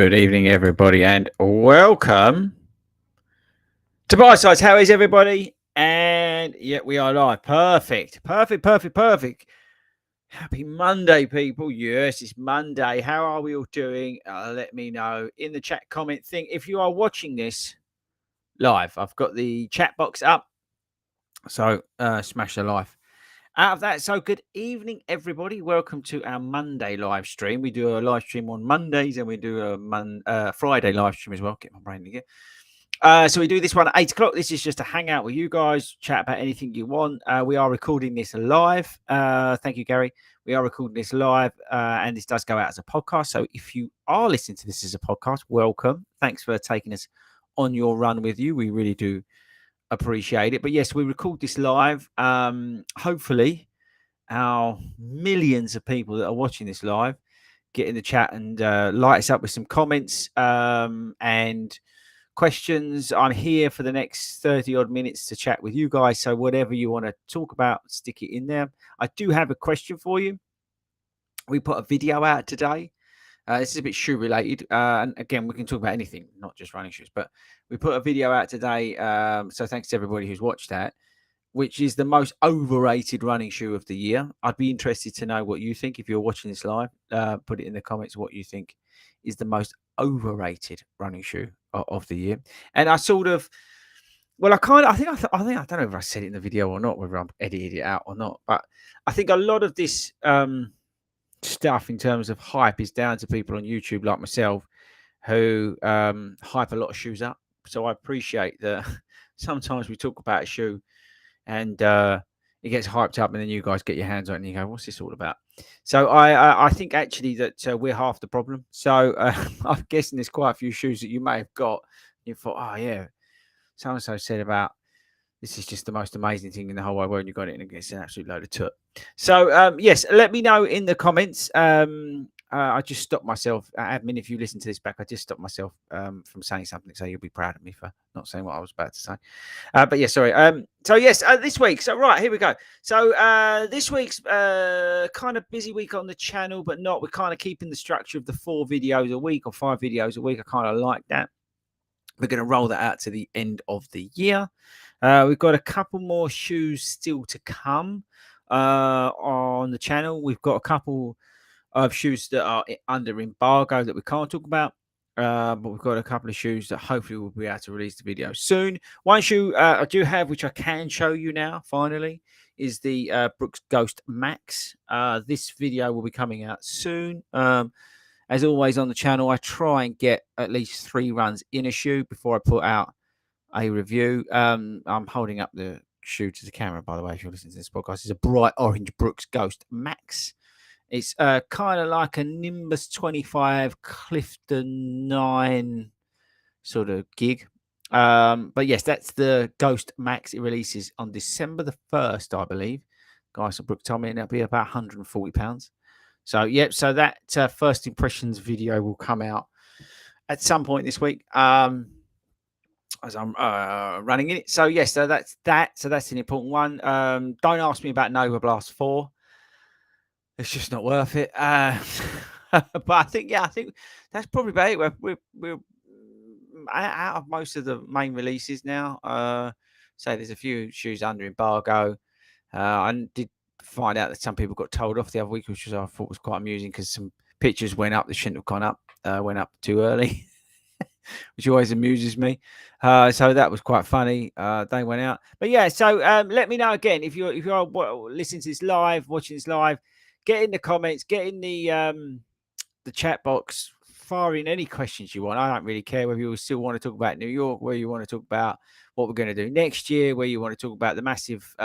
Good evening, everybody, and welcome to BITESIZE. How is everybody? And yeah, we are live. Perfect. Happy Monday, people. Yes, it's Monday. How are we all doing? Let me know in the chat comment thing. If you are watching this live, I've got the chat box up. So smash the like. Out of that, so good evening, everybody. Welcome to our Monday live stream. We do a live stream on Mondays and we do a Friday live stream as well. Get my brain together. So we do this one at 8 o'clock. This is just to hang out with you guys, chat about anything you want. We are recording this live. Thank you, Gary. We are recording this live, and this does go out as a podcast. So if you are listening to this as a podcast, welcome. Thanks for taking us on your run with you. We really do appreciate it. But yes, we record this live. Hopefully our millions of people that are watching this live get in the chat and light us up with some comments and questions. I'm here for the next 30 odd minutes to chat with you guys, so whatever you want to talk about, stick it in there. I do have a question for you. We put a video out today. This is a bit shoe related, and again, we can talk about anything, not just running shoes. But we put a video out today, so thanks to everybody who's watched that, which is the most overrated running shoe of the year. I'd be interested to know what you think. If you're watching this live, put it in the comments what you think is the most overrated running shoe of the year. And I sort of, well, I think I don't know if I said it in the video or not, whether I'm edited it out or not, but I think a lot of this stuff in terms of hype is down to people on YouTube like myself who hype a lot of shoes up. So I appreciate that sometimes we talk about a shoe and it gets hyped up, and then you guys get your hands on it and you go, what's this all about? So I think actually that we're half the problem. So I'm guessing there's quite a few shoes that you may have got. You thought, oh yeah, so and so said about this is just the most amazing thing in the whole wide world. You got it, and it's an absolute load of toot. So yes, let me know in the comments. I just stopped myself, admin. If you listen to this back, I just stopped myself from saying something, so you'll be proud of me for not saying what I was about to say. But yeah, sorry. So yes, this week. So right, here we go. So this week's kind of busy week on the channel, but not. We're kind of keeping the structure of the 4 videos a week or 5 videos a week. I kind of like that. We're going to roll that out to the end of the year. We've got a couple more shoes still to come on the channel. We've got a couple of shoes that are under embargo that we can't talk about. But we've got a couple of shoes that hopefully we'll be able to release the video soon. One shoe I do have, which I can show you now, finally, is the Brooks Ghost Max. This video will be coming out soon. As always on the channel, I try and get at least 3 runs in a shoe before I put out a review. I'm holding up the shoe to the camera, by the way, if you're listening to this podcast. It's a bright orange Brooks Ghost Max. It's kind of like a Nimbus 25 Clifton 9 sort of gig. But yes, that's the Ghost Max. It releases on December the 1st, I believe. Guys at Brook told me, and it'll be about £140. So, yep. So that first impressions video will come out at some point this week. As I'm running in it. So yes, so that's that. So that's an important one. Don't ask me about Nova Blast 4. It's just not worth it. But I think that's probably about it. We're out of most of the main releases now. So there's a few shoes under embargo. I did find out that some people got told off the other week, which I thought was quite amusing because some pictures went up that shouldn't have gone up. Went up too early. Which always amuses me. So that was quite funny. They went out. But yeah, so let me know again if you're listening to this live, watching this live, get in the comments, get in the chat box, fire in any questions you want. I don't really care whether you still want to talk about New York, where you want to talk about what we're going to do next year, where you want to talk about the massive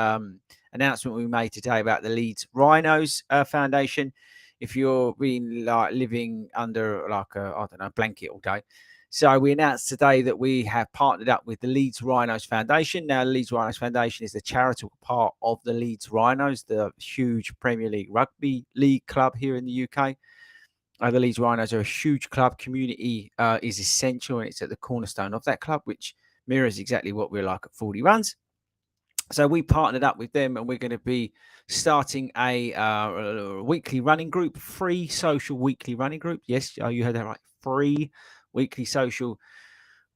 announcement we made today about the Leeds Rhinos Foundation. If you're being like living under like a blanket all day. So we announced today that we have partnered up with the Leeds Rhinos Foundation. Now, the Leeds Rhinos Foundation is the charitable part of the Leeds Rhinos, the huge Premier League rugby league club here in the UK. The Leeds Rhinos are a huge club. Community is essential, and it's at the cornerstone of that club, which mirrors exactly what we're like at 40 Runs. So we partnered up with them, and we're going to be starting a weekly running group, free social weekly running group. Yes, you heard that right, free weekly social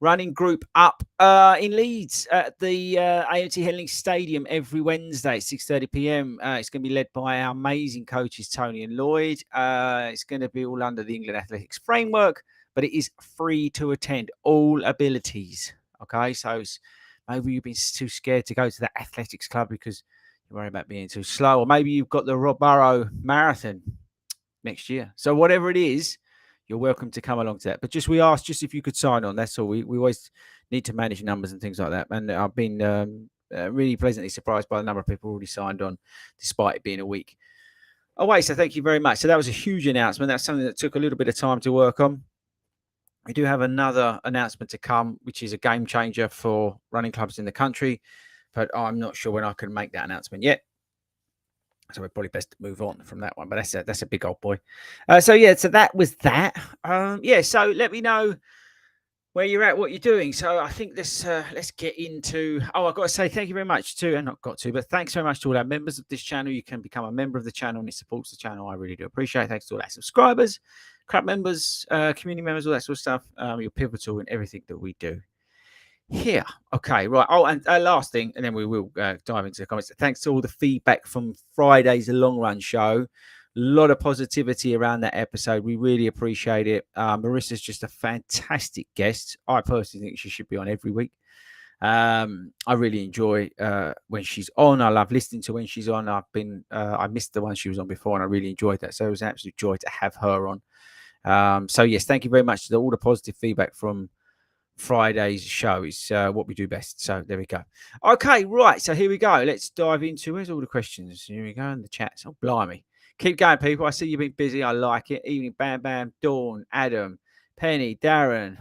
running group up in Leeds at the AOT Henley Stadium every Wednesday at 6:30 p.m. It's going to be led by our amazing coaches Tony and Lloyd. It's going to be all under the England Athletics framework, but it is free to attend, all abilities. Okay, so maybe you've been too scared to go to that athletics club because you worry about being too slow, or maybe you've got the Rob Burrow Marathon next year. So whatever it is, you're welcome to come along to that. But we asked if you could sign on. That's all. We always need to manage numbers and things like that. And I've been really pleasantly surprised by the number of people already signed on, despite it being a week away. So thank you very much. So that was a huge announcement. That's something that took a little bit of time to work on. We do have another announcement to come, which is a game changer for running clubs in the country, but I'm not sure when I can make that announcement yet. So we're probably best to move on from that one. But that's a big old boy. So that was that. So let me know where you're at, what you're doing. So I think let's get into. Oh, I've got to say thank you very much to, and not got to, but thanks very much to all our members of this channel. You can become a member of the channel, and it supports the channel. I really do appreciate it. Thanks to all our subscribers, club members, community members, all that sort of stuff. You're pivotal in everything that we do here. Okay, right. Oh, and last thing, and then we will dive into the comments. Thanks to all the feedback from Friday's long run show. A lot of positivity around that episode. We really appreciate it. Marissa's just a fantastic guest. I personally think she should be on every week. I really enjoy when she's on. I love listening to when she's on. I missed the one she was on before, and I really enjoyed that. So it was an absolute joy to have her on. So yes, thank you very much to all the positive feedback from Friday's show. Is what we do best. So there we go. Okay, right. So here we go. Let's dive into. Where's all the questions? Here we go in the chat. Oh, blimey. Keep going, people. I see you've been busy. I like it. Evening, Bam Bam, Dawn, Adam, Penny, Darren,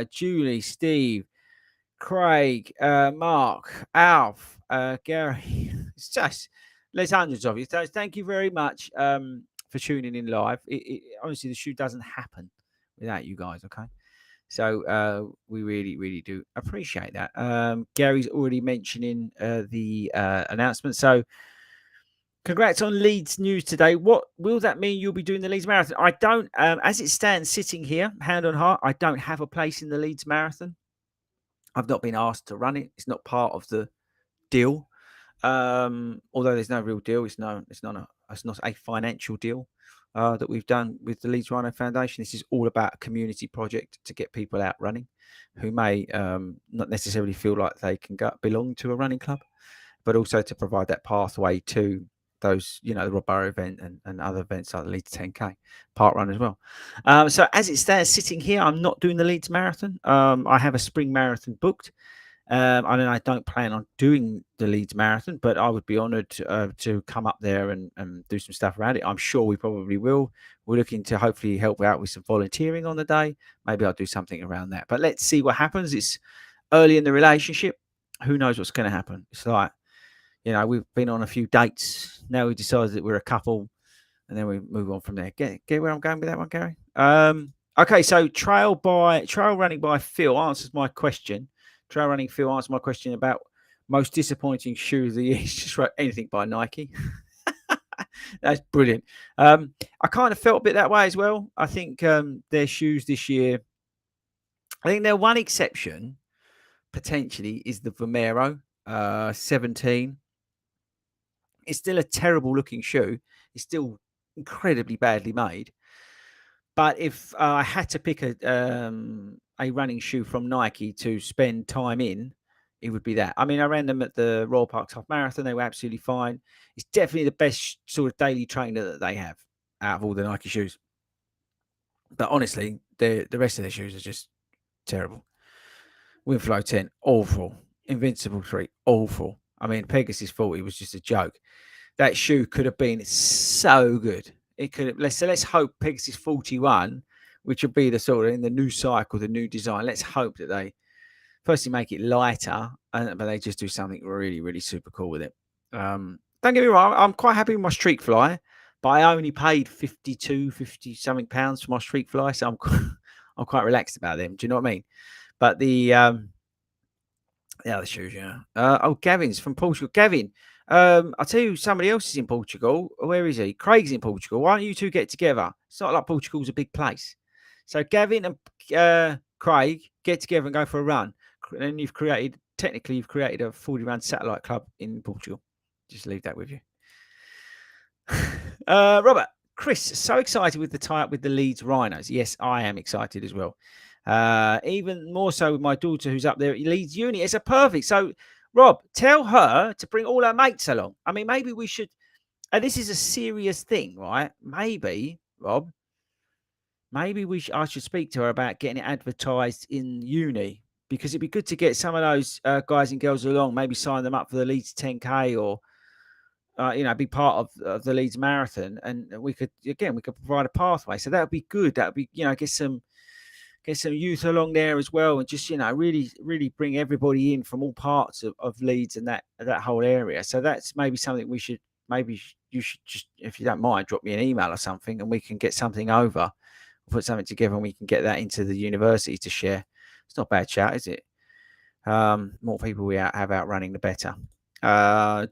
Julie, Steve, Craig, Mark, Alf, Gary. It's just there's hundreds of you. So thank you very much for tuning in live. Honestly, the show doesn't happen without you guys. Okay. So we really, really do appreciate that. Gary's already mentioning the announcement. So congrats on Leeds news today. What will that mean? You'll be doing the Leeds Marathon? I don't, as it stands sitting here, hand on heart, I don't have a place in the Leeds Marathon. I've not been asked to run it. It's not part of the deal. Although there's no real deal. It's not a financial deal. That we've done with the Leeds Rhino Foundation. This is all about a community project to get people out running who may not necessarily feel like they can belong to a running club, but also to provide that pathway to those, the Rob Burrow event and other events like the Leeds 10K Park Run as well. So as it stands sitting here, I'm not doing the Leeds Marathon. I have a spring marathon booked. I don't plan on doing the Leeds Marathon, but I would be honoured to come up there and do some stuff around it. I'm sure we probably will. We're looking to hopefully help out with some volunteering on the day. Maybe I'll do something around that. But let's see what happens. It's early in the relationship. Who knows what's going to happen? It's like, we've been on a few dates. Now we decided that we're a couple, and then we move on from there. Get where I'm going with that one, Gary? Okay, so trail running by Phil answers my question. Trail running Phil answered my question about most disappointing shoe of the year. Just wrote anything by Nike. That's brilliant. I kind of felt a bit that way as well. I think their shoes this year, I think their one exception potentially is the Vomero 17. It's still a terrible looking shoe. It's still incredibly badly made. But if I had to pick a running shoe from Nike to spend time in, it would be that. I mean, I ran them at the Royal Park Half Marathon. They were absolutely fine. It's definitely the best sort of daily trainer that they have out of all the Nike shoes. But honestly, the rest of their shoes are just terrible. Winflow 10, awful. Invincible 3, awful. I mean, Pegasus 40 was just a joke. That shoe could have been so good. It could have. Let's hope Pegasus 41, which will be the sort of in the new cycle, the new design. Let's hope that they firstly make it lighter, but they just do something really, really super cool with it. Don't get me wrong, I'm quite happy with my Streak Fly, but I only paid 50 something pounds for my Streak Fly, so I'm quite relaxed about them. Do you know what I mean? But the Yeah, the shoes, yeah. Oh, Gavin's from Portugal. Gavin, I'll tell you, somebody else is in Portugal. Where is he? Craig's in Portugal. Why don't you two get together? It's not like Portugal's a big place. So Gavin and Craig get together and go for a run. And then technically, you've created a 40 run satellite club in Portugal. Just leave that with you. Robert, Chris, so excited with the tie-up with the Leeds Rhinos. Yes, I am excited as well. Even more so with my daughter who's up there at Leeds Uni. It's a perfect. So, Rob, tell her to bring all her mates along. I mean, maybe we should. And this is a serious thing, right? Maybe, Rob, maybe I should speak to her about getting it advertised in uni because it'd be good to get some of those guys and girls along. Maybe sign them up for the Leeds 10K or be part of the Leeds Marathon, and we could provide a pathway. So that would be good. That would be get some youth along there as well, and just really bring everybody in from all parts of Leeds and that whole area. So that's maybe something we should you should just, if you don't mind, drop me an email or something, and we can get something over, put something together, and we can get that into the university to share. It's not a bad chat, is it? More people we have out running, the better.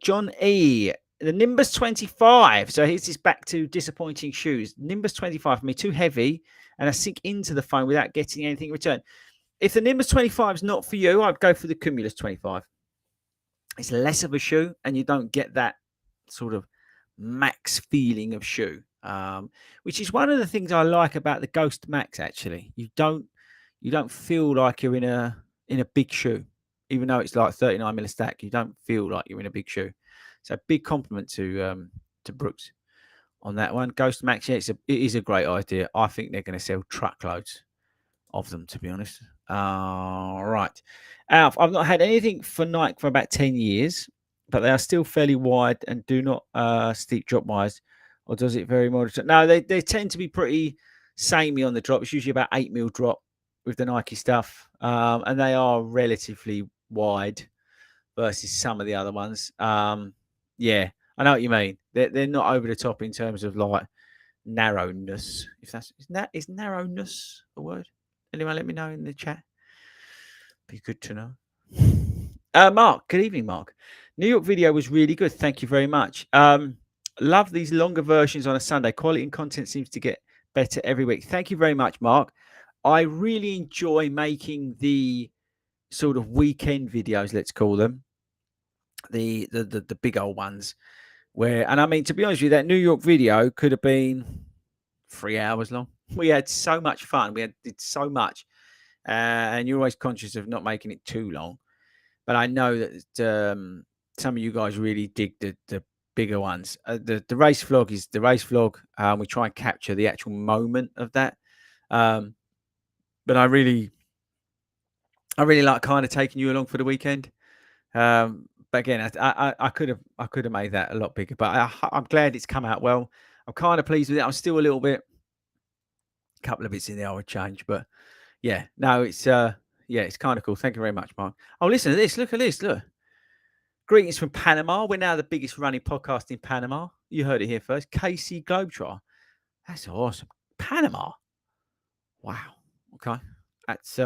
John E. The Nimbus 25. So here's this back to disappointing shoes. Nimbus 25 for me, too heavy, and I sink into the phone without getting anything in return. If the Nimbus 25 is not for you, I'd go for the Cumulus 25. It's less of a shoe, and you don't get that sort of max feeling of shoe, which is one of the things I like about the Ghost Max. Actually, you don't feel like you're in a big shoe, even though it's like 39 mil a stack. You don't feel like you're in a big shoe. So big compliment to Brooks on that one. Ghost Max, yeah, it is a great idea. I think they're going to sell truckloads of them, to be honest. Right. Alf, I've not had anything for Nike for about 10 years, but they are still fairly wide and do not steep drop wise. Or does it very moderate? No, they tend to be pretty samey on the drop. It's usually about 8 mil drop with the Nike stuff. And they are relatively wide versus some of the other ones. Yeah, I know what you mean. They're not over the top in terms of like narrowness. If is narrowness a word? Anyone let me know in the chat. Be good to know. Mark, good evening, Mark. New York video was really good. Thank you very much. Love these longer versions on a Sunday. Quality and content seems to get better every week. Thank you very much, Mark. I really enjoy making the sort of weekend videos, let's call them. The big old ones and I mean, to be honest with you, that New York video could have been 3 hours long. We had so much fun. Did so much, and you're always conscious of not making it too long. But I know that some of you guys really dig the bigger ones. The race vlog is the race vlog. We try and capture the actual moment of that. But I really like kind of taking you along for the weekend. But again, I could have made that a lot bigger, but I'm glad it's come out well. I'm kind of pleased with it. I'm still a little bit, a couple of bits in there I would change, but yeah, no, it's kind of cool. Thank you very much, Mark. Oh, listen to this. Look at this. Look. Greetings from Panama. We're now the biggest running podcast in Panama. You heard it here first. KC Globetrotter. That's awesome. Panama. Wow. Okay. That's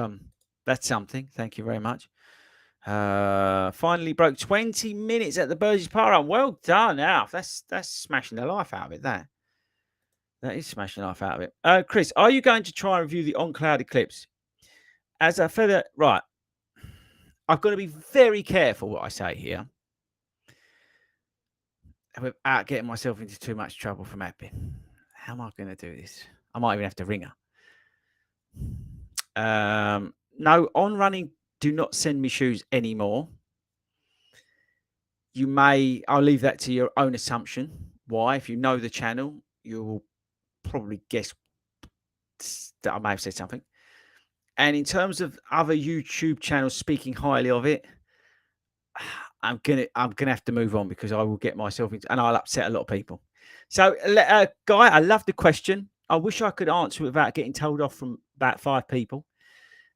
something. Thank you very much. Finally broke 20 minutes at the Burgess Park Run. Well done, Alf. That's smashing the life out of it. That is smashing the life out of it. Chris, are you going to try and review the On Cloud Eclipse? As a feather, right. I've got to be very careful what I say here without getting myself into too much trouble from Admin. How am I going to do this? I might even have to ring her. No, on running, do not send me shoes anymore. I'll leave that to your own assumption. Why? If you know the channel, you will probably guess that I may have said something. And in terms of other YouTube channels speaking highly of it, I'm gonna have to move on because I will get myself into, and I'll upset a lot of people. So, Guy, I love the question. I wish I could answer it without getting told off from about 5 people.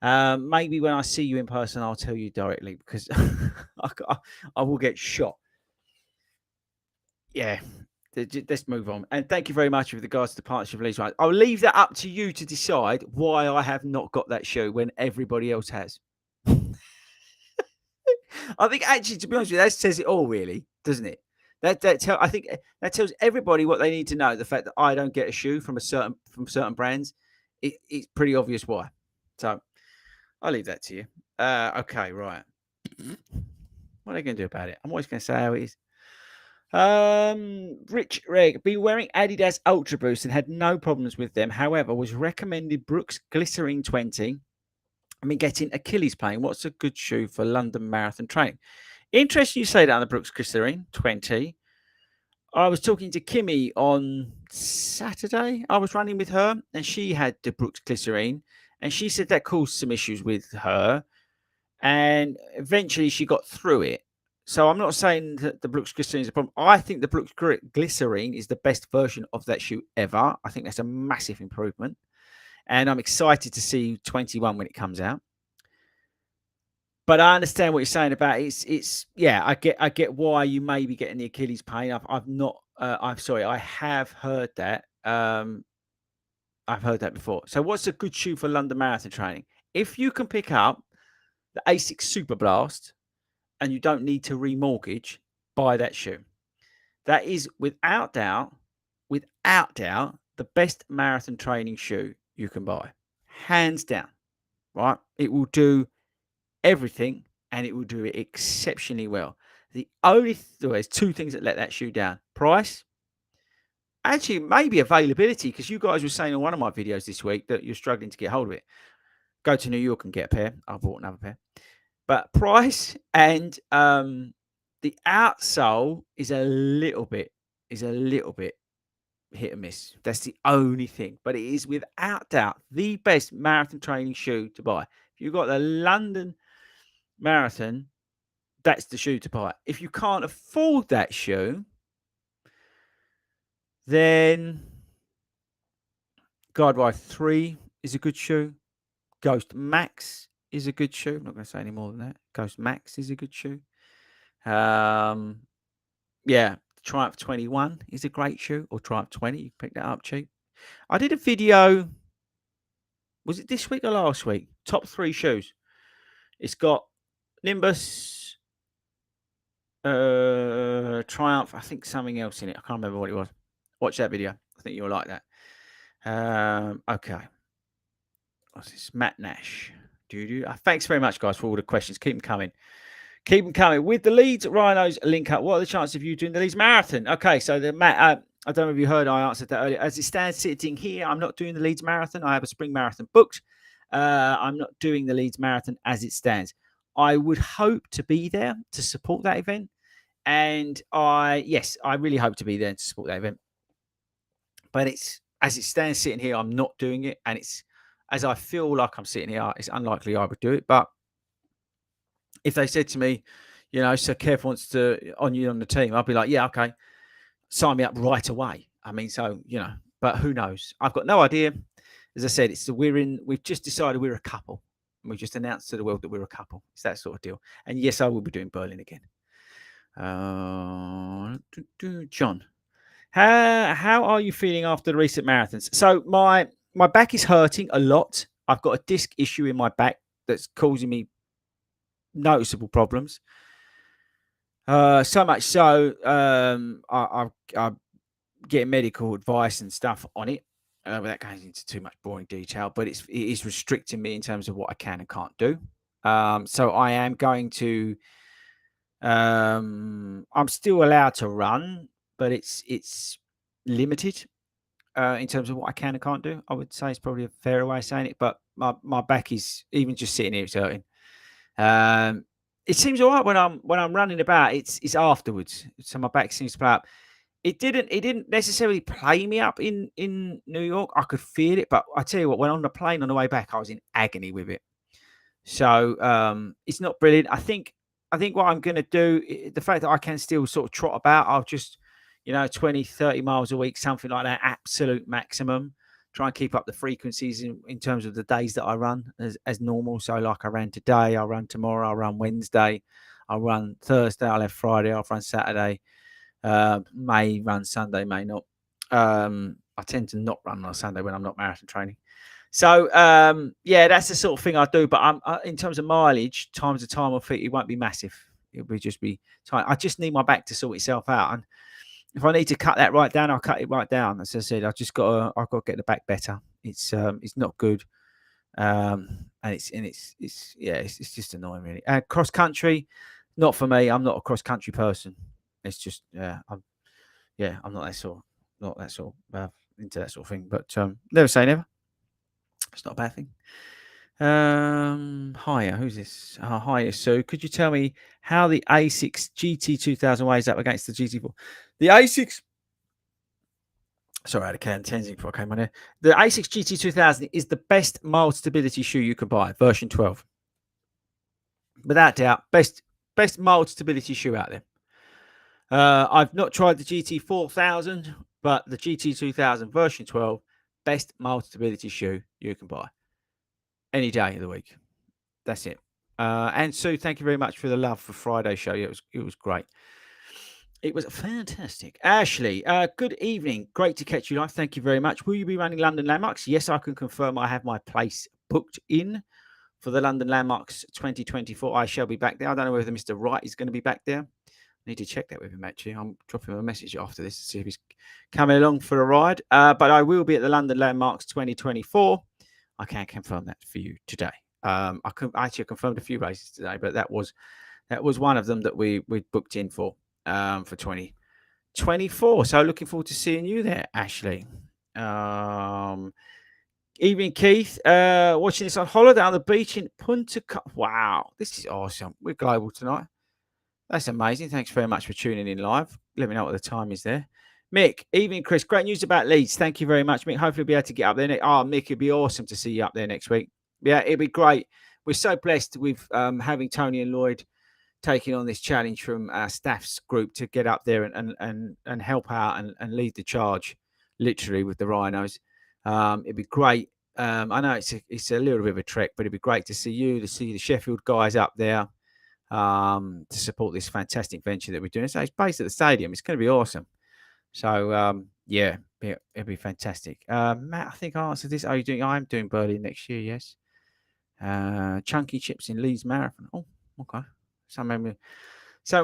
Maybe when I see you in person, I'll tell you directly because I will get shot. Yeah, let's move on. And thank you very much with regards to the partnership release. I'll leave that up to you to decide why I have not got that show when everybody else has. I think actually, to be honest with you, that says it all, really, doesn't it? I think that tells everybody what they need to know. The fact that I don't get a shoe from certain brands, it's pretty obvious why. So I'll leave that to you. Okay, right. What are they going to do about it? I'm always going to say how it is. Rich Reg, be wearing Adidas Ultra Boost and had no problems with them. However, was recommended Brooks Glycerine 20. I mean, getting Achilles pain. What's a good shoe for London Marathon training? Interesting you say that on the Brooks Glycerine 20. I was talking to Kimmy on Saturday. I was running with her and she had the Brooks Glycerine and she said that caused some issues with her. And eventually she got through it. So I'm not saying that the Brooks Glycerine is a problem. I think the Brooks Glycerine is the best version of that shoe ever. I think that's a massive improvement. And I'm excited to see 21 when it comes out. But I understand what you're saying about it's yeah, I get why you may be getting the Achilles pain. I've not I have heard that. I've heard that before. So what's a good shoe for London Marathon training? If you can pick up the Asics Super Blast and you don't need to remortgage, buy that shoe. That is without doubt, the best marathon training shoe you can buy. Hands down. Right? It will do everything and it will do it exceptionally well. The only there's two things that let that shoe down: price, actually maybe availability, because you guys were saying on one of my videos this week that you're struggling to get hold of it. Go to New York and get a pair. I bought another pair. But price and the outsole is a little bit hit and miss. That's the only thing. But it is without doubt the best marathon training shoe to buy. If you've got the London Marathon, that's the shoe to buy. If you can't afford that shoe, then Guidewire 3 is a good shoe. Ghost Max is a good shoe. I'm not going to say any more than that. Ghost Max is a good shoe. Yeah, Triumph 21 is a great shoe, or Triumph 20. You can pick that up cheap. I did a video. Was it this week or last week? Top 3 shoes. It's got Nimbus, Triumph, I think something else in it. I can't remember what it was. Watch that video. I think you'll like that. Okay. What's this? Matt Nash. Thanks very much, guys, for all the questions. Keep them coming. Keep them coming. With the Leeds Rhinos link up, what are the chances of you doing the Leeds Marathon? Okay, so the Matt, I don't know if you heard, I answered that earlier. As it stands sitting here, I'm not doing the Leeds Marathon. I have a spring marathon booked. I'm not doing the Leeds Marathon as it stands. I would hope to be there to support that event. And I really hope to be there to support that event. But it's as it stands sitting here, I'm not doing it. And it's as I feel like I'm sitting here, it's unlikely I would do it. But if they said to me, so Kev wants to on you on the team, I'd be like, yeah, okay, sign me up right away. I mean, so, but who knows? I've got no idea. As I said, we've just decided we're a couple. And we've just announced to the world that we're a couple. It's that sort of deal. And yes, I will be doing Berlin again. John, how are you feeling after the recent marathons? So my back is hurting a lot. I've got a disc issue in my back that's causing me noticeable problems. So much so, I'm getting medical advice and stuff on it. Without going into too much boring detail, but it is restricting me in terms of what I can and can't do. So I am going to. I'm still allowed to run, but it's limited in terms of what I can and can't do. I would say it's probably a fairer way of saying it, but my back is, even just sitting here, it's hurting. It seems all right when I'm running about. It's afterwards, so my back seems to play up. It didn't necessarily play me up in New York. I could feel it, but I tell you what, when on the plane on the way back, I was in agony with it. So it's not brilliant. I think what I'm going to do, the fact that I can still sort of trot about, I'll just 20, 30 miles a week, something like that, absolute maximum. Try and keep up the frequencies in terms of the days that I run as normal. So like I ran today, I'll run tomorrow, I'll run Wednesday, I'll run Thursday, I'll have Friday, I'll run Saturday, may run Sunday, may not. I tend to not run on Sunday when I'm not marathon training. So yeah, that's the sort of thing I do. But in terms of mileage, times the time of it won't be massive. It'll be just be time. I just need my back to sort itself out. And if I need to cut that right down, I'll cut it right down. As I said, I've got to get the back better. It's not good. And it's just annoying really. Cross country, not for me. I'm not a cross country person. It's just I'm not that sort into that sort of thing. But never say never. It's not a bad thing. Hiya, who's this? Hiya, Sue. Could you tell me how the A6 GT 2000 weighs up against the GT4? The A6. Sorry, I had a can tensing before I came on here. The A6 GT 2000 is the best mild stability shoe you can buy, version 12. Without doubt, best mild stability shoe out there. I've not tried the GT 4000, but the GT 2000 version 12, best mild stability shoe you can buy any day of the week. That's it. And Sue, thank you very much for the love for Friday show. Yeah, it was great. It was fantastic. Ashley, good evening. Great to catch you live. Thank you very much. Will you be running London Landmarks? Yes, I can confirm I have my place booked in for the London Landmarks 2024. I shall be back there. I don't know whether Mr. Wright is going to be back there. I need to check that with him, actually. I'm dropping him a message after this to see if he's coming along for a ride. But I will be at the London Landmarks 2024. I can confirm that for you today. I confirmed a few races today, but that was one of them that we booked in for 2024. So looking forward to seeing you there, Ashley. Evening, Keith. Watching this on holiday on the beach in Punta Cana. Wow, this is awesome. We're global tonight. That's amazing. Thanks very much for tuning in live. Let me know what the time is there. Mick, evening, Chris. Great news about Leeds. Thank you very much, Mick. Hopefully, we'll be able to get up there. Mick, it'd be awesome to see you up there next week. Yeah, it'd be great. We're so blessed with having Tony and Lloyd taking on this challenge from our staff's group to get up there and help out and lead the charge, literally, with the rhinos. It'd be great. I know it's a little bit of a trek, but it'd be great to see the Sheffield guys up there. To support this fantastic venture that we're doing. So it's based at the stadium. It's going to be awesome. So, it'll be fantastic. Matt, I think I answered this. Are you doing? I'm doing Berlin next year, yes. Chunky chips in Leeds Marathon. Oh, okay. Something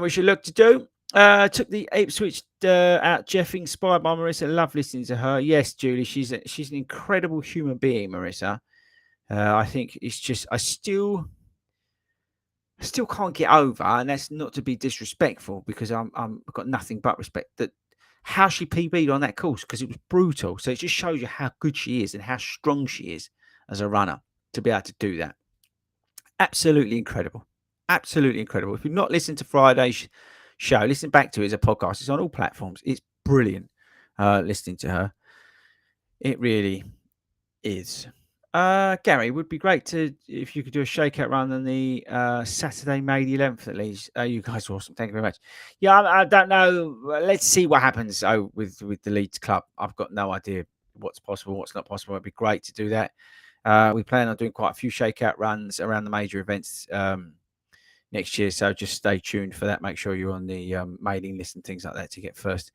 we should look to do. Took the Ipswich out. Jeff, inspired by Marissa. Love listening to her. Yes, Julie, she's an incredible human being, Marissa. I think it's just, I still can't get over, and that's not to be disrespectful because I've got nothing but respect, that how she PB'd on that course, because it was brutal. So it just shows you how good she is and how strong she is as a runner to be able to do that. Absolutely incredible. Absolutely incredible. If you've not listened to Friday's show, listen back to it as a podcast. It's on all platforms. It's brilliant listening to her. It really is. Gary, it would be great if you could do a shakeout run on the Saturday, May the 11th at least. You guys are awesome. Thank you very much. Yeah, I don't know. Let's see what happens with the Leeds club. I've got no idea what's possible, what's not possible. It'd be great to do that. We plan on doing quite a few shakeout runs around the major events next year. So just stay tuned for that. Make sure you're on the mailing list and things like that to get first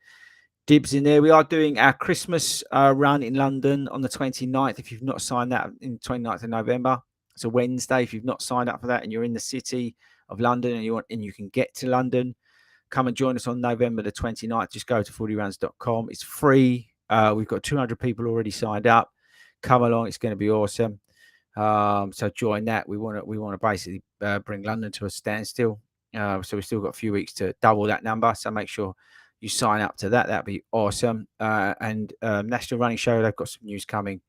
dibs in there. We are doing our Christmas run in London on the 29th. If you've not signed that, in 29th of November, it's a Wednesday. If you've not signed up for that and you're in the city of London and you can get to London, come and join us on November the 29th. Just go to fordyruns.com. It's free. We've got 200 people already signed up. Come along. It's going to be awesome. So join that. We want to basically bring London to a standstill. So we've still got a few weeks to double that number. So make sure you sign up to that. That'd be awesome. And National Running Show, they've got some news coming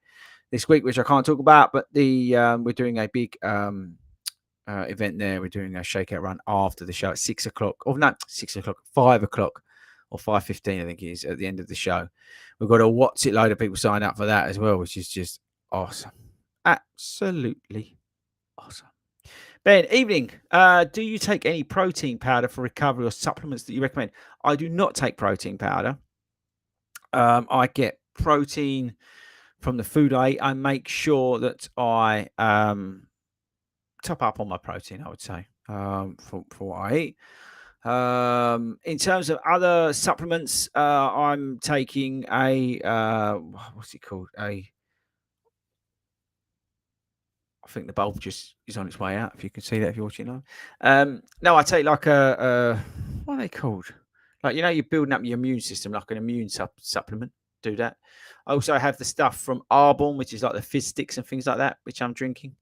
this week, which I can't talk about, but we're doing a big event there. We're doing a shakeout run after the show at 6 o'clock. Or not 6 o'clock, 5 o'clock or 5:15, I think it is, at the end of the show. We've got a what's it load of people sign up for that as well, which is just awesome. Absolutely awesome. Ben, evening. Do you take any protein powder for recovery or supplements that you recommend? I do not take protein powder. I get protein from the food I eat. I make sure that I top up on my protein, I would say, for what I eat. In terms of other supplements, I'm taking a what's it called? I think the bulb just is on its way out. If you can see that, if you're watching live. No, I take like a what are they called? Like, you know, you're building up your immune system, like an immune supplement. Do that. I also have the stuff from Arbonne, which is like the fizz sticks and things like that, which I'm drinking.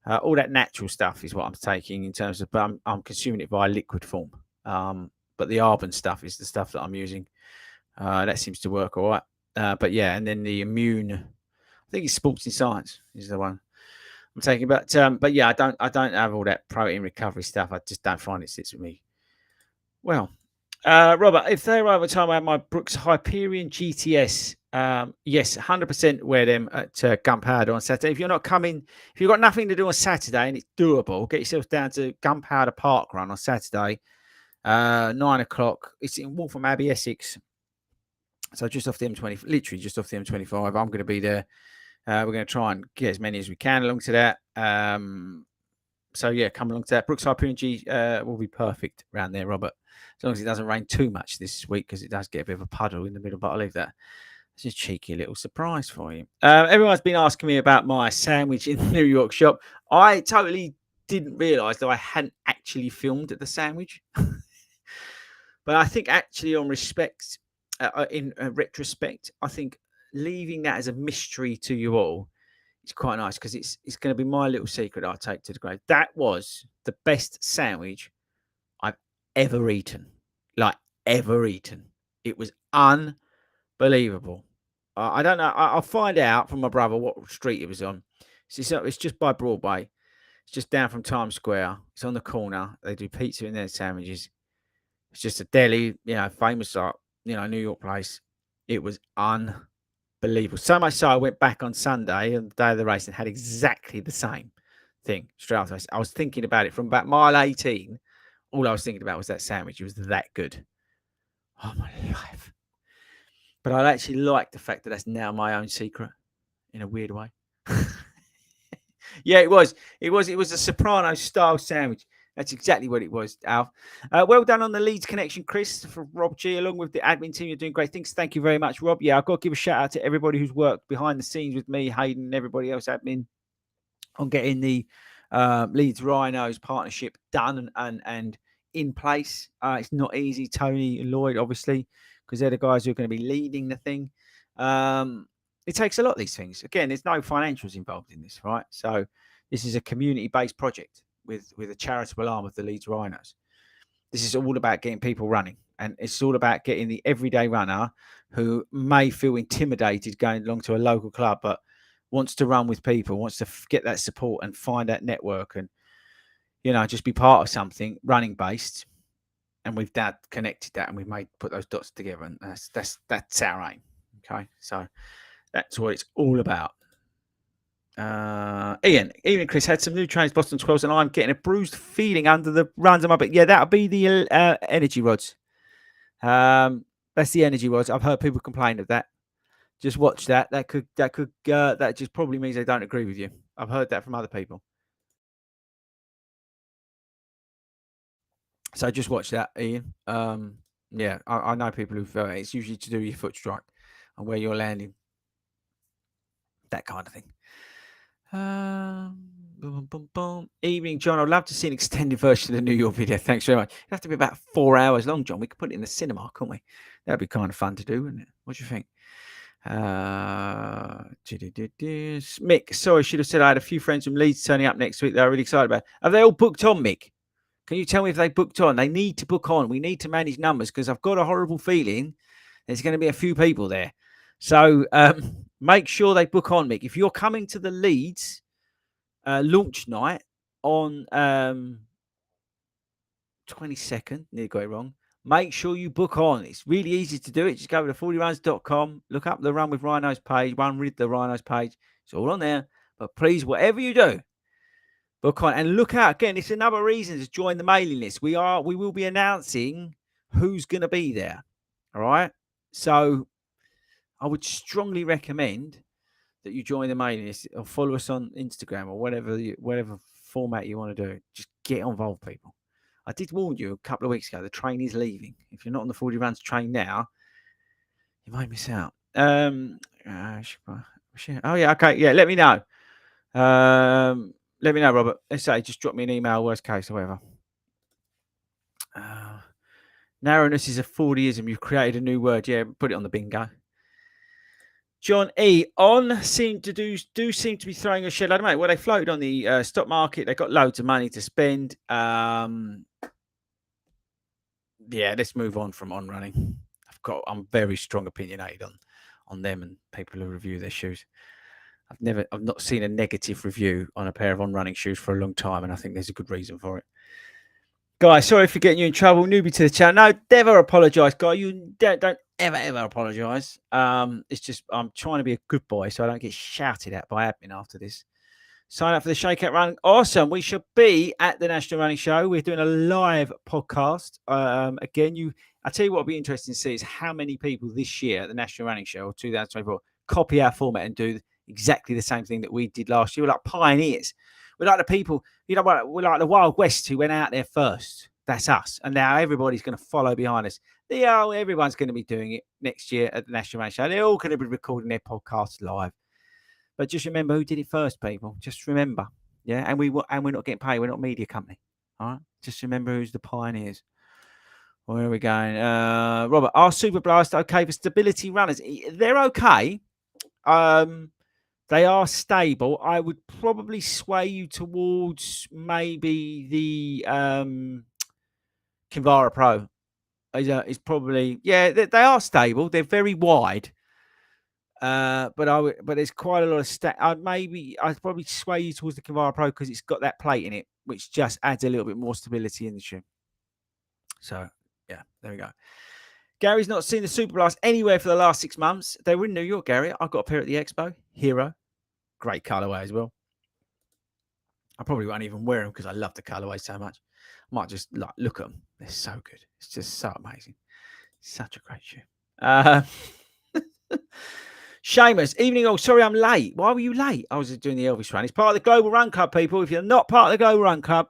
All that natural stuff is what I'm taking in terms of, but I'm consuming it via liquid form. But the Arbonne stuff is the stuff that I'm using. That seems to work all right. But yeah, and then the immune, I think it's Sports in Science is the one I'm taking. But yeah, I don't have all that protein recovery stuff. I just don't find it sits with me well. Robert, if they're over time, I have my Brooks Hyperion GTS. Yes, 100% wear them at Gunpowder on Saturday. If you're not coming, if you've got nothing to do on Saturday and it's doable, get yourself down to Gunpowder Park Run on Saturday, 9 o'clock. It's in Waltham Abbey, Essex. So just off the M20, literally just off the M25. I'm going to be there. We're going to try and get as many as we can along to that. So yeah, come along to that. Brooks Hyperion G will be perfect around there, Robert. As long as it doesn't rain too much this week, because it does get a bit of a puddle in the middle, but I'll leave that. It's a cheeky little surprise for you. Everyone's been asking me about my sandwich in the New York shop. I totally didn't realise that I hadn't actually filmed the sandwich. But I think actually on respect, in retrospect, I think leaving that as a mystery to you all is quite nice, because it's going to be my little secret I take to the grave. That was the best sandwich I've ever eaten. Like, ever eaten. It was unbelievable. I don't know. I'll find out from my brother what street it was on. It's just by Broadway. It's just down from Times Square. It's on the corner. They do pizza in their sandwiches. It's just a deli, famous, New York place. It was unbelievable. So much so I went back on Sunday on the day of the race and had exactly the same thing straight after. I was thinking about it from about mile 18. All I was thinking about was that sandwich. It was that good. Oh, my life. But I actually like the fact that that's now my own secret in a weird way. Yeah, it was. It was a Soprano style sandwich. That's exactly what it was, Alf. Well done on the Leeds connection, Chris, for Rob G, along with the admin team. You're doing great things. Thank you very much, Rob. Yeah, I've got to give a shout out to everybody who's worked behind the scenes with me, Hayden, and everybody else admin on getting the Leeds Rhinos partnership done and in place. It's not easy. Tony and Lloyd, obviously, because they're the guys who are going to be leading the thing. It takes a lot of these things. Again, there's no financials involved in this, right? So this is a community-based project with a charitable arm of the Leeds Rhinos. This is all about getting people running, and it's all about getting the everyday runner who may feel intimidated going along to a local club, but wants to run with people, wants to get that support and find that network, and just be part of something running based. And we've connected that, and we've put those dots together, and that's our aim. Okay, so that's what it's all about. Ian and Chris had some new trains, Boston 12s, and I'm getting a bruised feeling under the runs of my bit. Yeah, that'll be the energy rods. That's the energy rods. I've heard people complain of that. Just watch that. That just probably means they don't agree with you. I've heard that from other people. So just watch that, Ian. Yeah, I know people who've. It's usually to do with your foot strike and where you're landing. That kind of thing. Boom, boom, boom. Evening, John. I'd love to see an extended version of the New York video. Thanks very much. It'd have to be about 4 hours long, John. We could put it in the cinema, couldn't we? That'd be kind of fun to do, wouldn't it? What do you think? Mick, sorry, I should have said I had a few friends from Leeds turning up next week that I'm really excited about. Have they all booked on, Mick? Can you tell me if they booked on? They need to book on. We need to manage numbers, because I've got a horrible feeling there's going to be a few people there. So make sure they book on, Mick. If you're coming to the Leeds launch night on 22nd, nearly got it wrong, make sure you book on. It's really easy to do it. Just go to fordyruns.com, look up the Run with Rhinos page, Run with the Rhinos page. It's all on there. But please, whatever you do, book on and look out. Again, it's another reason to join the mailing list. We will be announcing who's going to be there. All right. So I would strongly recommend that you join the mailing list or follow us on Instagram or whatever format you want to do. Just get involved, people. I did warn you a couple of weeks ago, the train is leaving. If you're not on the 40 Runs train now, you might miss out. Oh, yeah, okay. Yeah, let me know. Let me know, Robert. Let's say just drop me an email, worst case or whatever. Narrowness is a FORDYism. You've created a new word. Yeah, put it on the bingo. John E. On seem to do seem to be throwing a shed load, mate. Well, they floated on the stock market. They got loads of money to spend. Yeah, let's move on from on running. I'm very strong opinionated on them and people who review their shoes. I've not seen a negative review on a pair of on running shoes for a long time, and I think there's a good reason for it. Guys, sorry for getting you in trouble. Newbie to the channel. No, never apologise, guy. You don't ever apologise. It's just I'm trying to be a good boy so I don't get shouted at by admin after this. Sign up for the Shakeout Run. Awesome. We should be at the National Running Show. We're doing a live podcast. Again, I tell you what will be interesting to see is how many people this year at the National Running Show 2024 copy our format and do exactly the same thing that we did last year. We're like pioneers. We're like the people, we're like the Wild West who went out there first. That's us. And now everybody's going to follow behind us. Everyone's going to be doing it next year at the National Running Show. They're all going to be recording their podcasts live. But just remember who did it first, people. Just remember. Yeah. And we're not getting paid. We're not a media company. All right. Just remember who's the pioneers. Where are we going? Robert, are Super Blast okay for stability runners? They're okay. They are stable. I would probably sway you towards maybe the Kinvara Pro. Is probably, yeah, they are stable. They're very wide. But there's quite a lot of I'd probably sway you towards the Kinvara Pro because it's got that plate in it, which just adds a little bit more stability in the shoe. So yeah, there we go. Gary's not seen the Super Blast anywhere for the last 6 months. They were in New York, Gary. I got a pair at the Expo. Hero. Great colorway as well. I probably won't even wear them because I love the colorway so much. I might just look at them. They're so good. It's just so amazing. Such a great shoe. Seamus, evening all. Sorry I'm late. Why were you late? I was doing the Elvis run. It's part of the Global Run Club, people. If you're not part of the Global Run Club,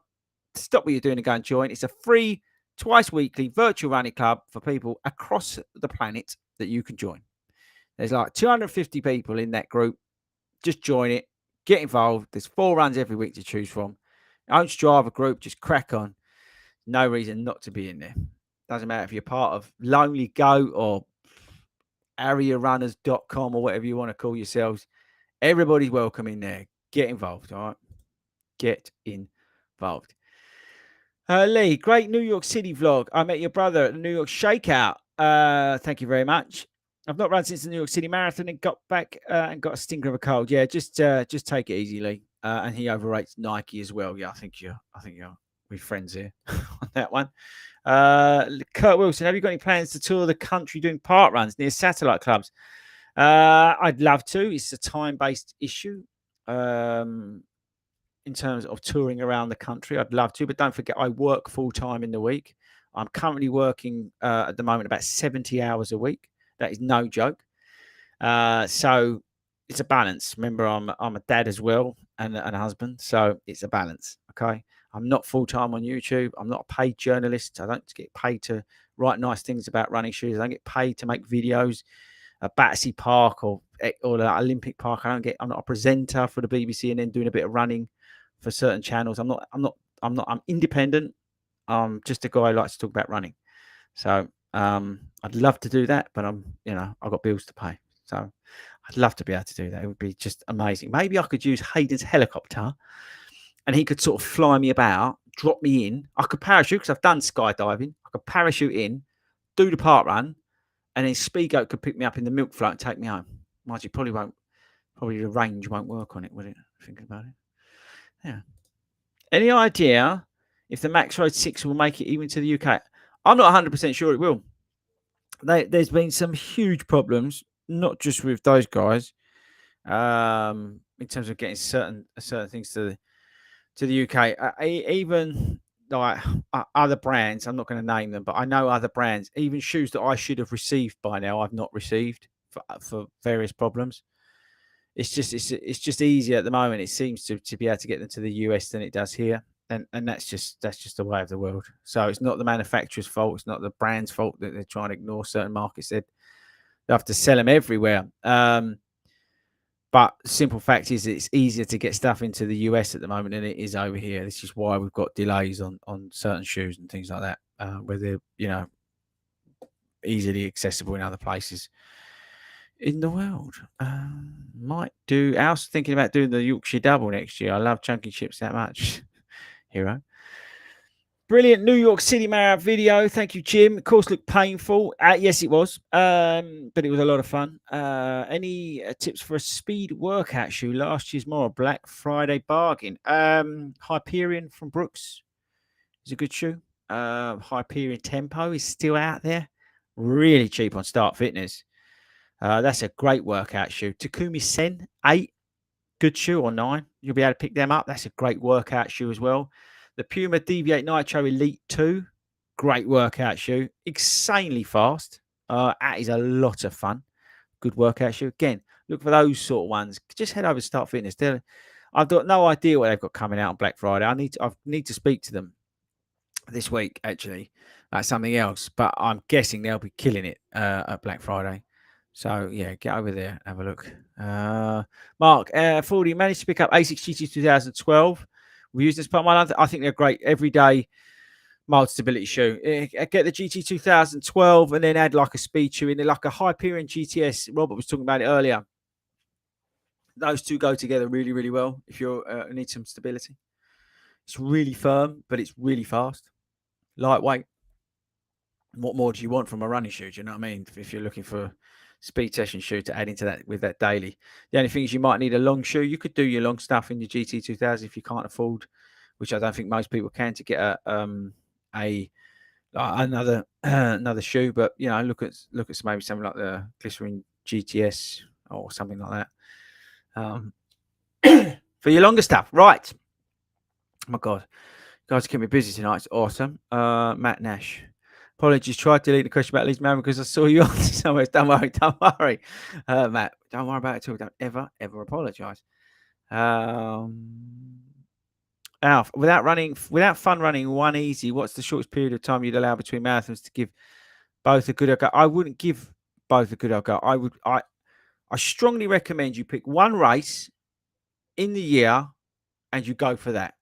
stop what you're doing and go and join. It's a free, twice weekly virtual running club for people across the planet that you can join. There's like 250 people in that group. Just join it. Get involved. There's 4 runs every week to choose from. Own Strava group. Just crack on. No reason not to be in there. Doesn't matter if you're part of Lonely Goat or arearunners.com or whatever you want to call yourselves. Everybody's welcome in there. Get involved. All right. Get involved. Lee, great New York City vlog. I met your brother at the New York Shakeout. Thank you very much. I've not run since the New York City Marathon and got back and got a stinker of a cold. Yeah, just take it easy, Lee. And he overrates Nike as well. Yeah, I think you're we're friends here on that one. Kurt Wilson, have you got any plans to tour the country doing park runs near satellite clubs? I'd love to. It's a time-based issue. In terms of touring around the country, I'd love to, but don't forget I work full-time in the week. I'm currently working at the moment about 70 hours a week. That is no joke. So it's a balance. Remember, I'm a dad as well and a husband, so it's a balance. Okay, I'm not full-time on YouTube. I'm not a paid journalist. I don't get paid to write nice things about running shoes. I don't get paid to make videos at Battersea Park or the Olympic Park. I'm not a presenter for the BBC and then doing a bit of running for certain channels. I'm independent. I'm just a guy who likes to talk about running. So I'd love to do that, but I've got bills to pay. So I'd love to be able to do that. It would be just amazing. Maybe I could use Hayden's helicopter and he could sort of fly me about, drop me in. I could parachute because I've done skydiving. I could parachute in, do the park run, and then Speedgoat could pick me up in the milk float and take me home. Mind you, probably the range won't work on it, would it? Thinking about it. Yeah. Any idea if the Max Road 6 will make it even to the UK? I'm not 100% sure it will. There's been some huge problems, not just with those guys, in terms of getting certain things to the UK. Even like other brands, I'm not going to name them, but I know other brands, even shoes that I should have received by now, I've not received for various problems. It's just easier at the moment. It seems to be able to get them to the US than it does here. And that's just the way of the world. So it's not the manufacturer's fault. It's not the brand's fault that they're trying to ignore certain markets. They have to sell them everywhere. But simple fact is, it's easier to get stuff into the US at the moment than it is over here. This is why we've got delays on certain shoes and things like that, where they're easily accessible in other places in the world. Might do. I was thinking about doing the Yorkshire Double next year. I love chunky chips that much. Hero. Brilliant New York City Marathon video. Thank you, Jim. Of course, looked painful. Yes, it was. But it was a lot of fun. Any tips for a speed workout shoe? Last year's more Black Friday bargain. Hyperion from Brooks is a good shoe. Hyperion Tempo is still out there. Really cheap on Start Fitness. That's a great workout shoe. Takumi Sen 8, good shoe, or 9. You'll be able to pick them up. That's a great workout shoe as well. The Puma Deviate Nitro Elite 2, great workout shoe. Insanely fast. That is a lot of fun. Good workout shoe. Again, look for those sort of ones. Just head over to Start Fitness. I've got no idea what they've got coming out on Black Friday. I need to speak to them this week, actually. That's something else. But I'm guessing they'll be killing it at Black Friday. So, yeah, get over there, have a look. Mark, FORDY, managed to pick up ASICS GT 2012. We use this part of my life. I think they're great. Everyday mild stability shoe. Get the GT 2012 and then add like a speed shoe in there, like a Hyperion GTS. Robert was talking about it earlier. Those two go together really, really well if you need some stability. It's really firm, but it's really fast. Lightweight. What more do you want from a running shoe? Do you know what I mean? If you're looking for speed session shoe to add into that with that daily. The only thing is you might need a long shoe. You could do your long stuff in your GT 2000 if you can't afford, which I don't think most people can, to get another another shoe. But look at maybe something like the Glycerin GTS or something like that for your longer stuff. Right. Oh my God, guys, keep me busy tonight. It's awesome. Matt Nash. Apologies, tried to delete the question about Leeds Marriott because I saw you on somewhere. Don't worry, Matt. Don't worry about it at all. Don't ever apologise. Alf, without fun running one easy, what's the shortest period of time you'd allow between marathons to give both a good go? I wouldn't give both a good go. I strongly recommend you pick one race in the year and you go for that.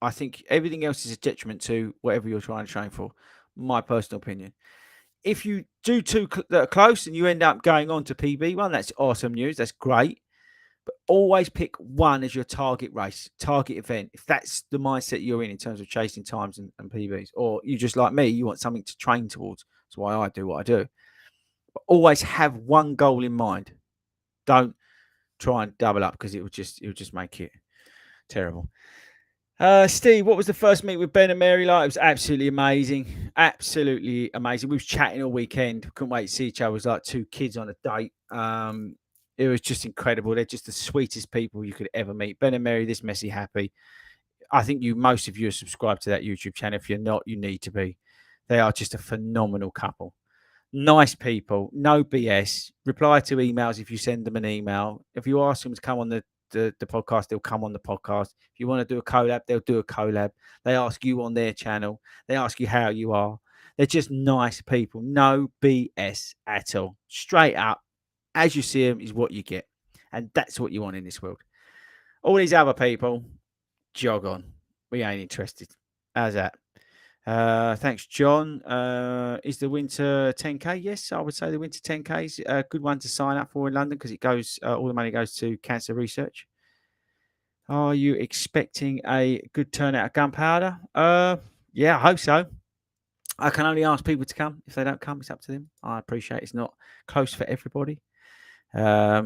I think everything else is a detriment to whatever you're trying to train for. My personal opinion. If you do two that are close and you end up going on to PB1, that's awesome news. That's great. But always pick one as your target race, target event. If that's the mindset you're in terms of chasing times and PBs, or you just like me, you want something to train towards. That's why I do what I do. But always have one goal in mind. Don't try and double up because it would just make it terrible. Steve, what was the first meet with Ben and Mary like? It was absolutely amazing. Absolutely amazing. We was chatting all weekend. Couldn't wait to see each other. It was like two kids on a date. It was just incredible. They're just the sweetest people you could ever meet. Ben and Mary, this messy happy. I think most of you are subscribed to that YouTube channel. If you're not, you need to be. They are just a phenomenal couple. Nice people. No BS. Reply to emails if you send them an email. If you ask them to come on the podcast, they'll come on the podcast. If you want to do a collab, they'll do a collab. They ask you on their channel. They ask you how you are. They're just nice people. No BS at all. Straight up, as you see them is what you get. And that's what you want in this world. All these other people, jog on. We ain't interested. How's that? Thanks, John. Is the winter 10K? Yes, I would say the winter 10K is a good one to sign up for in London because it goes, all the money goes to cancer research. Are you expecting a good turnout of gunpowder? Yeah, I hope so. I can only ask people to come. If they don't come, it's up to them. I appreciate it's not close for everybody. Yeah,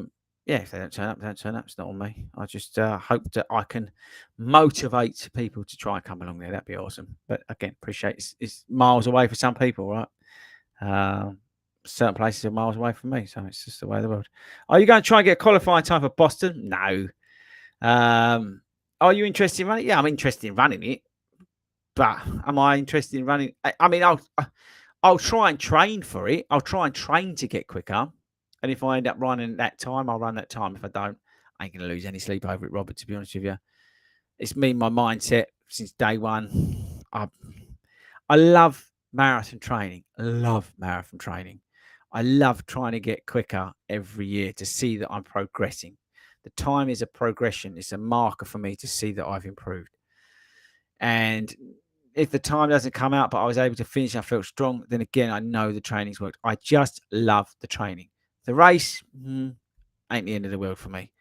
if they don't turn up, they don't turn up. It's not on me. I just hope that I can motivate people to try and come along there. That'd be awesome. But again, appreciate it's miles away for some people, right? Certain places are miles away from me, so it's just the way of the world. Are you going to try and get a qualifying time for Boston? No. Are you interested in running? Yeah, I'm interested in running it. But am I interested in running? I mean, I'll try and train for it. I'll try and train to get quicker. And if I end up running that time, I'll run that time. If I don't, I ain't going to lose any sleep over it, Robert, to be honest with you. It's been my mindset since day one. I love marathon training. I love marathon training. I love trying to get quicker every year to see that I'm progressing. The time is a progression. It's a marker for me to see that I've improved. And if the time doesn't come out, but I was able to finish, I felt strong, then again, I know the training's worked. I just love the training. The race ain't the end of the world for me.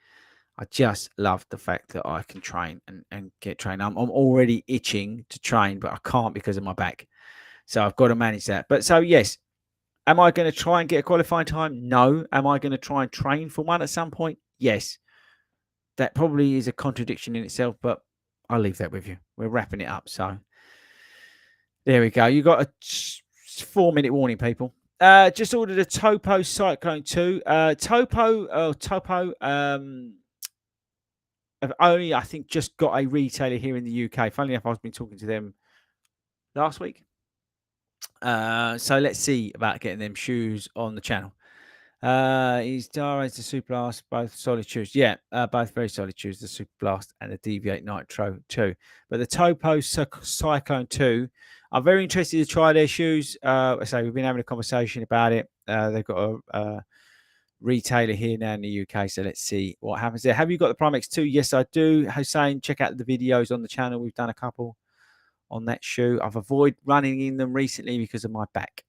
I just love the fact that I can train and get trained. I'm already itching to train, but I can't because of my back. So I've got to manage that. But so, yes, am I going to try and get a qualifying time? No. Am I going to try and train for one at some point? Yes. That probably is a contradiction in itself, but I'll leave that with you. We're wrapping it up. So there we go. You got a 4-minute warning, people. Just ordered a Topo Cyclone 2. Topo have only, I think, just got a retailer here in the UK. Funnily enough, I've been talking to them last week. So let's see about getting them shoes on the channel. Is Dara the Super Blast both solid shoes? Yeah, both very solid shoes, the Super Blast and the Deviate Nitro 2. But the Topo Cyclone 2, I'm very interested to try their shoes. I say we've been having a conversation about it. They've got a retailer here now in the UK, so let's see what happens there. Have you got the Primex 2? Yes, I do. Hussein, check out the videos on the channel. We've done a couple on that shoe. I've avoided running in them recently because of my back.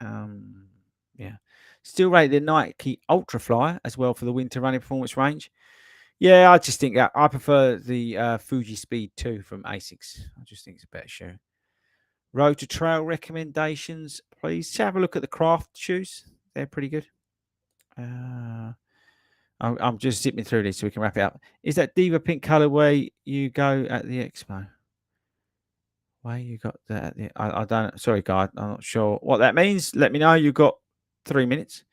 Yeah. Still rate the Nike Ultra Flyer as well for the winter running performance range. Yeah, I just think that I prefer the Fuji Speed 2 from Asics. I just think it's a better shoe. Road to trail recommendations, please. Have a look at the Craft shoes. They're pretty good. I'm just zipping through this so we can wrap it up. Is that Diva Pink colorway you go at the expo? Why you got that? I don't. Sorry, guy. I'm not sure what that means. Let me know. You've got 3 minutes.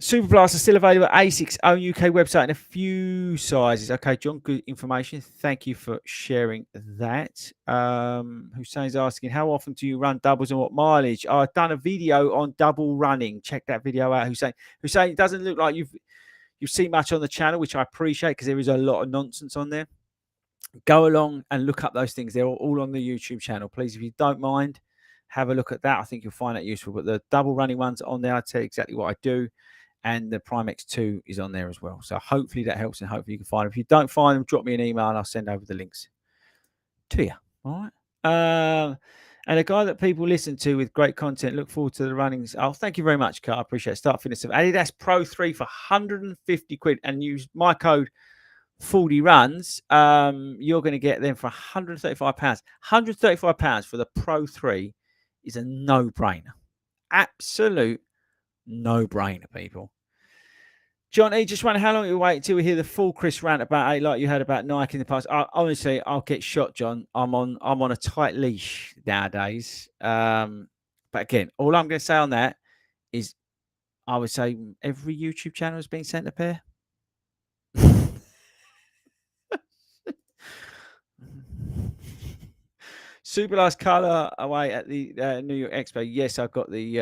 Super Blast are still available at ASIC's own UK website in a few sizes. Okay, John, good information. Thank you for sharing that. Hussein's asking, how often do you run doubles and what mileage? I've done a video on double running. Check that video out, Hussein. Hussein, it doesn't look like you've seen much on the channel, which I appreciate because there is a lot of nonsense on there. Go along and look up those things. They're all on the YouTube channel. Please, if you don't mind, have a look at that. I think you'll find that useful. But the double running ones on there, I'll tell you exactly what I do. And the Primex 2 is on there as well. So hopefully that helps and hopefully you can find them. If you don't find them, drop me an email and I'll send over the links to you. All right. And a guy that people listen to with great content, look forward to the runnings. Oh, thank you very much, Kurt. I appreciate it. Start Fitness of Adidas Pro 3 for 150 quid and use my code FORDY runs. You're going to get them for £135. £135 for the Pro 3 is a no-brainer. Absolute no-brainer, people. John E, just wondering how long you wait until we hear the full Chris rant about it, like you had about Nike in the past. Honestly, I'll get shot, John. I'm on a tight leash nowadays. But again, all I'm going to say on that is, I would say every YouTube channel has been sent a pair. Super last color away at the New York Expo. Yes, I've got the.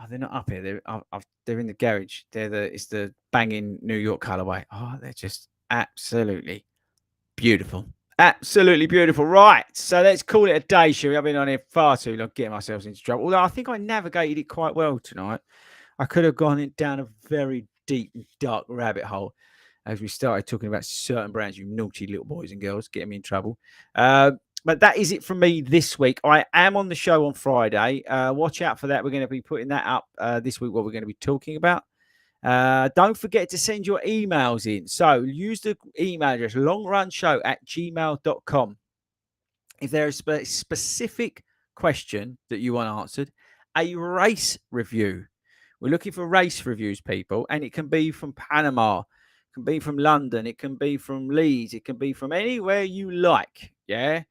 Oh, they're not up here. They're in the garage. It's the banging New York colorway. Oh, they're just absolutely beautiful. Absolutely beautiful. Right. So let's call it a day, shall we? I've been on here far too long, getting myself into trouble. Although I think I navigated it quite well tonight. I could have gone down a very deep, dark rabbit hole as we started talking about certain brands, you naughty little boys and girls, getting me in trouble. But that is it from me this week. I am on the show on Friday. Watch out for that. We're going to be putting that up this week, what we're going to be talking about. Don't forget to send your emails in. So use the email address, longrunshow@gmail.com. If there is a specific question that you want answered, a race review. We're looking for race reviews, people, and it can be from Panama. It can be from London. It can be from Leeds. It can be from anywhere you like. Yeah.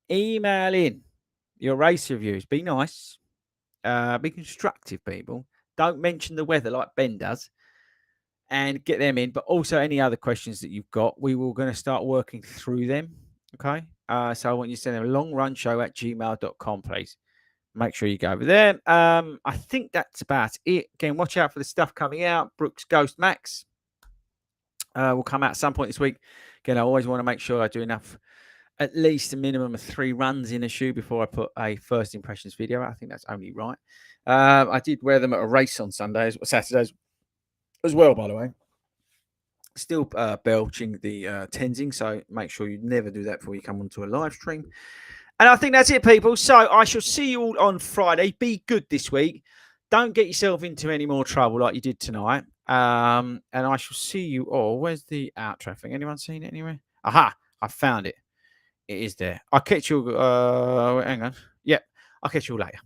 Email in your race reviews. Be nice. Be constructive, people. Don't mention the weather like Ben does. And get them in. But also any other questions that you've got. We were going to start working through them. Okay. So I want you to send them longrunshow@gmail.com, please. Make sure you go over there. I think that's about it. Again, watch out for the stuff coming out. Brooks Ghost Max will come out at some point this week. Again, I always want to make sure I do enough at least a minimum of 3 runs in a shoe before I put a first impressions video out. I think that's only right. I did wear them at a race on Saturdays as well, by the way. Still belching the Tenzing, so make sure you never do that before you come onto a live stream. And I think that's it, people. So I shall see you all on Friday. Be good this week. Don't get yourself into any more trouble like you did tonight. And I shall see you all. Where's the outro thing? Anyone seen it anywhere? Aha, I found it. It is there. I'll catch you. Hang on. Yep, I'll catch you all later.